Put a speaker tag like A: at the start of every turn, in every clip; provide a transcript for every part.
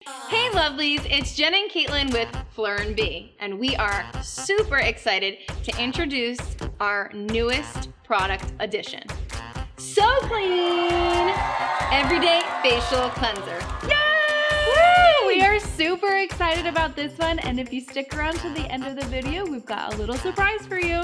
A: Hey lovelies, it's Jen and Caitlin with Fleur Bee, and we are super excited to introduce our newest product addition. So Clean Everyday Facial Cleanser.
B: Yay! We are super excited about this one, and if you stick around to the end of the video, we've got a little surprise for you.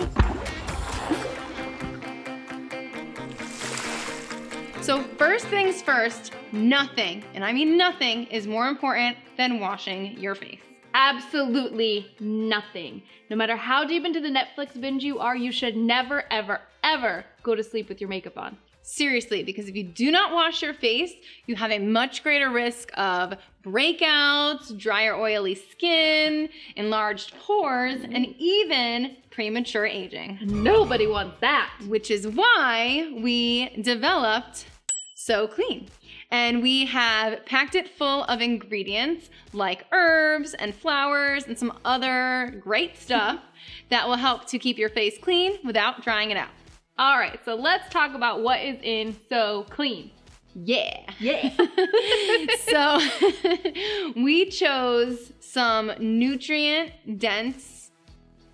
A: So first things first, nothing, and I mean nothing, is more important than washing your face.
B: Absolutely nothing. No matter how deep into the Netflix binge you are, you should never, ever, ever go to sleep with your makeup on.
A: Seriously, because if you do not wash your face, you have a much greater risk of breakouts, dry or oily skin, enlarged pores, and even premature aging.
B: Nobody wants that.
A: Which is why we developed So Clean. And we have packed it full of ingredients like herbs and flowers and some other great stuff that will help to keep your face clean without drying it out.
B: All right, so let's talk about what is in So Clean.
A: Yeah.
B: Yeah.
A: So we chose some nutrient-dense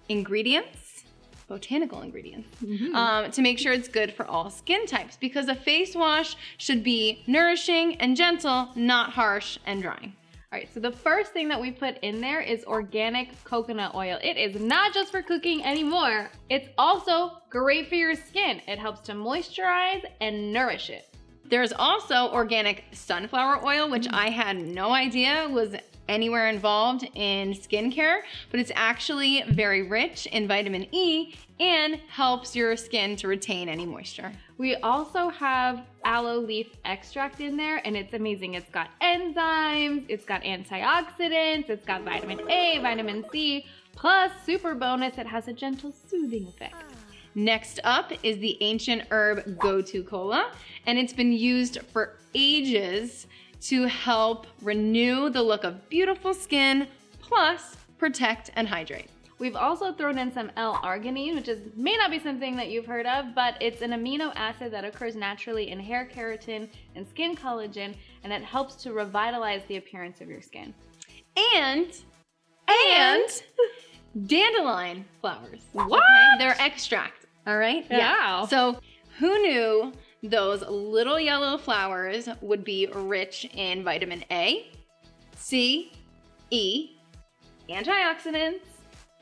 A: ingredients, botanical ingredients, to make sure it's good for all skin types, because a face wash should be nourishing and gentle, not harsh and drying.
B: All right, so the first thing that we put in there is organic coconut oil. It is not just for cooking anymore. It's also great for your skin. It helps to moisturize and nourish it.
A: There's also organic sunflower oil, which I had no idea was anywhere involved in skincare, but it's actually very rich in vitamin E and helps your skin to retain any moisture.
B: We also have aloe leaf extract in there, and it's amazing. It's got enzymes, it's got antioxidants, it's got vitamin A, vitamin C, plus super bonus, it has a gentle soothing effect.
A: Next up is the ancient herb Go-To Cola, and it's been used for ages to help renew the look of beautiful skin, plus protect and hydrate.
B: We've also thrown in some L-arginine, which may not be something that you've heard of, but it's an amino acid that occurs naturally in hair keratin and skin collagen, and it helps to revitalize the appearance of your skin.
A: And dandelion flowers.
B: What?
A: Okay? They're extract, all right?
B: Yeah.
A: So who knew those little yellow flowers would be rich in vitamin A, C, E, antioxidants,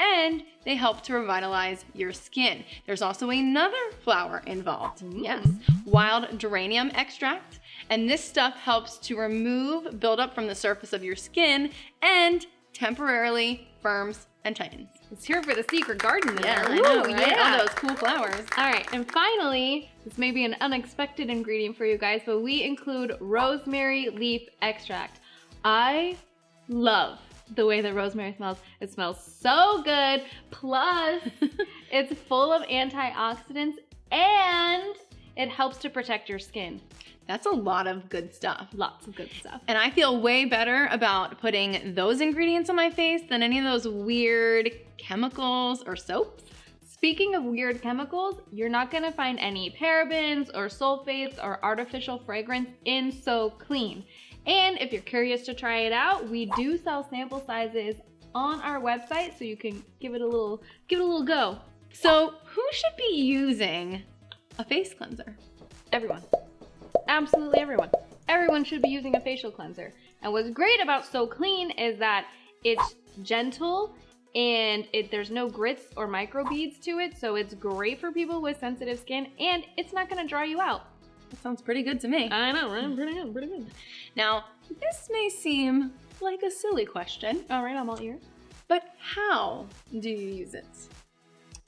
A: and they help to revitalize your skin. There's also another flower involved. Yes, wild geranium extract. And this stuff helps to remove buildup from the surface of your skin and temporarily firms and tightens.
B: It's here for the secret garden in
A: Yeah,
B: there.
A: I know,
B: Woo,
A: right? All those cool flowers.
B: All right, and finally, this may be an unexpected ingredient for you guys, but we include rosemary leaf extract. I love the way that rosemary smells. It smells so good. Plus, it's full of antioxidants and it helps to protect your skin.
A: That's a lot of good stuff.
B: Lots of good stuff.
A: And I feel way better about putting those ingredients on my face than any of those weird chemicals or soaps.
B: Speaking of weird chemicals, you're not gonna find any parabens or sulfates or artificial fragrance in So Clean. And if you're curious to try it out, we do sell sample sizes on our website, so you can give it a little go.
A: So who should be using a face cleanser?
B: Everyone. Absolutely everyone. Everyone should be using a facial cleanser. And what's great about So Clean is that it's gentle and there's no grits or microbeads to it, so it's great for people with sensitive skin, and it's not gonna dry you out.
A: That sounds pretty good to me.
B: I know, right? Pretty good.
A: Now, this may seem like a silly question,
B: All right, I'm all ears.
A: but how do you use it?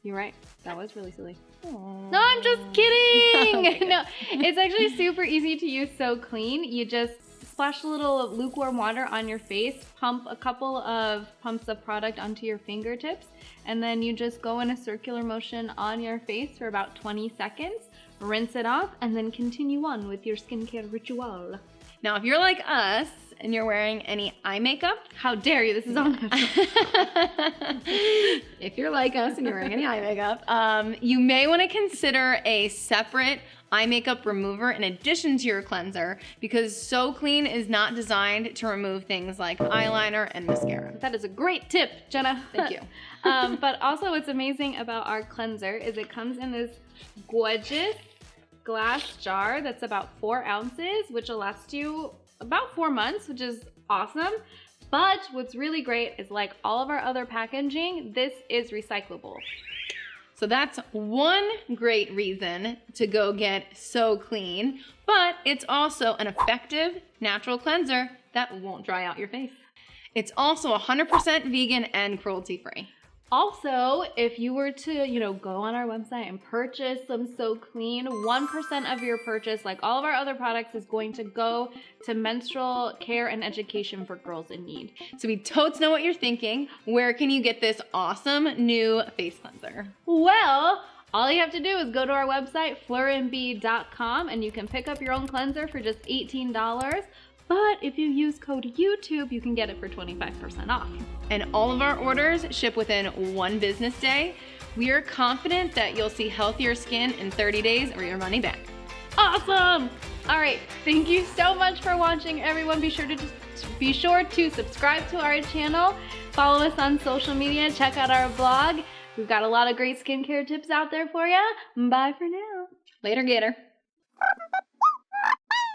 B: You're right. That was really silly.
A: Aww.
B: No, I'm just kidding.
A: Okay, good.
B: No, it's actually super easy to use So Clean. You just splash a little lukewarm water on your face, pump a couple of pumps of product onto your fingertips, and then you just go in a circular motion on your face for about 20 seconds, rinse it off, and then continue on with your skincare ritual.
A: Now, if you're like us and you're wearing any eye makeup,
B: How dare you? This is all natural.
A: if you're like us and you're wearing any eye makeup, you may want to consider a separate eye makeup remover in addition to your cleanser, because So Clean is not designed to remove things like eyeliner and mascara.
B: That is a great tip, Jenna.
A: Thank you.
B: But also what's amazing about our cleanser is it comes in this gorgeous glass jar that's about 4 ounces, which will last you about 4 months, which is awesome. But what's really great is, like all of our other packaging, this is recyclable.
A: So that's one great reason to go get So Clean, but it's also an effective natural cleanser that won't dry out your face. It's also 100% vegan and cruelty-free.
B: Also, if you were to, go on our website and purchase some So Clean, 1% of your purchase, like all of our other products, is going to go to menstrual care and education for girls in need.
A: So we totes know what you're thinking. Where can you get this awesome new face cleanser?
B: Well, all you have to do is go to our website, fleurbee.com, and you can pick up your own cleanser for just $18. But if you use code YouTube, you can get it for 25% off.
A: And all of our orders ship within 1 business day. We are confident that you'll see healthier skin in 30 days or your money back.
B: Awesome! All right, thank you so much for watching, everyone. Be sure to subscribe to our channel, follow us on social media, check out our blog. We've got a lot of great skincare tips out there for you. Bye for now.
A: Later, Gator.